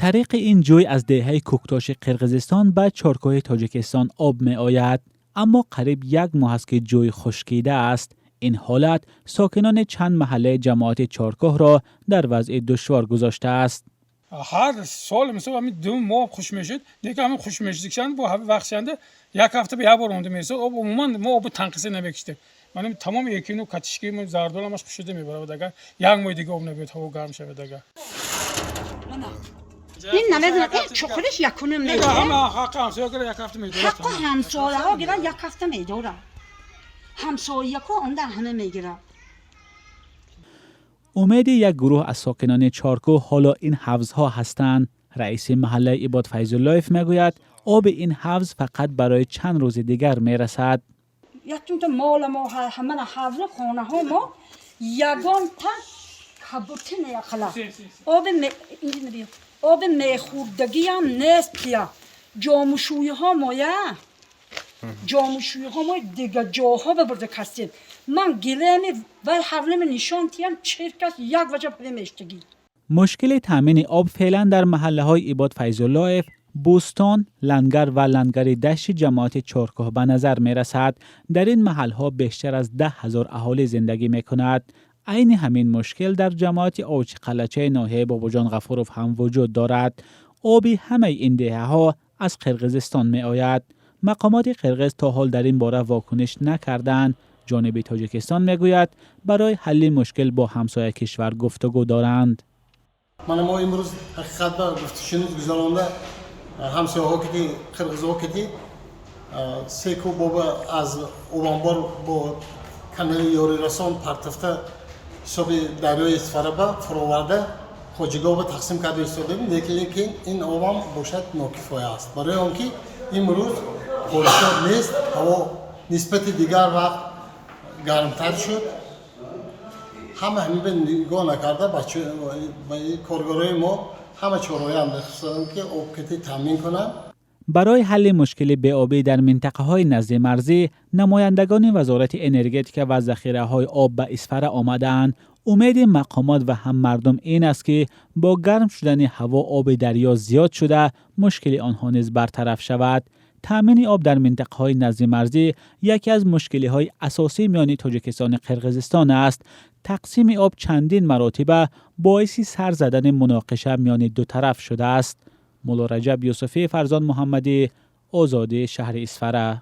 طریق این جوی از دهه کوکتاش قرقیزستان به چارکوه تاجیکستان آب می آید، اما قریب 1 ماه است که جوی خشکیده است. این حالت ساکنان چند محله جماعت چارکوه را در وضع دشوار گذاشته است. هر سال مثلا همین 2 ماه خوش میشد، دیگه همین خوش میشدن با وقت شنده 1 هفته به 1 بار اونده میشه. آب عموما ما آب تنقیص نمیکشیم. من تمام یکینو کاتشکی ما زاردولمش خوشیده میبره دیگه. 1 ماه دیگه آب نمیاد، هوا گرم شه دیگه. این نمیدونم این چوکلش یکونم میده. دیگه همه حق همسایه گره 1 هفته میداره. حق همسایه ها گره 1 هفته میداره. همسایه ها اونده همه میگیره. امید یک گروه از ساکنان چارکوه حالا این حوضها هستند. رئیس محله عباد فیض‌اللهیف میگوید آب این حوض فقط برای چند روز دیگر میرسد. یکتون تو مال ما همه حوض خانه ها ما یگان تا کبوتی نیخلا. آب میخوردگی هم نیست پیا. جاموشوی ها ما جاموشوی ها ما دیگه جاها ببرده کسید. من گلهمی و حولم نشان تیم چرکش 1 وجه پلیمشتگی. مشکل تامین آب فعلا در محله های عباد فیض‌اللهیف، بوستان، لنگر و لنگر دشت جماعت چارکوه به نظر می رسد. در این محل ها بیشتر از 10,000 اهالی زندگی می کند. عین همین مشکل در جماعت اوچ قلچه ناحیه باباجان غفوروف هم وجود دارد. آبی همه این دهه ها از قرقیزستان می آید. مقامات قرقیز تا حال در این باره واکنش نکردند. جانب تاجیکستان می گوید برای حل مشکل با همسایه کشور گفتگو دارند. ما امروز حقیقت با گفتشنود گذارانده همسایه ها کدی قرقیز ها کدی سیکو بابا از اوانبار با کانال یاری رسان پرتفته حساب دریای اسفاره با فروورده خوجگاه با تقسیم کرده استادیم، لیکن این اوان باشد ناکفایه است. برای آنکه امروز خورشید نیست، هوا نسبت دیگر وقت گرمتر شد. همه به نگاه نکرده بچه کارگرای ما همه چهارهایی هم بخواستن که آب کتی تامین کنند. برای حل مشکل بی‌آبی در منطقه های نزد مرزی، نمایندگان وزارت انرژتیک و ذخیره های آب به اسفره آمدند. امید مقامات و هم مردم این است که با گرم شدن هوا آب دریا زیاد شده مشکل آنها نیز برطرف شود. تامین آب در منطقه های نزد مرزی یکی از مشکل های اساسی میان تاجیکستان و قرقیزستان است. تقسیم آب چندین مراتبه باعث سر زدن مناقشه میان دو طرف شده است. مولا رجب یوسفی، فرزان محمدی، آزادی، شهر اسفره.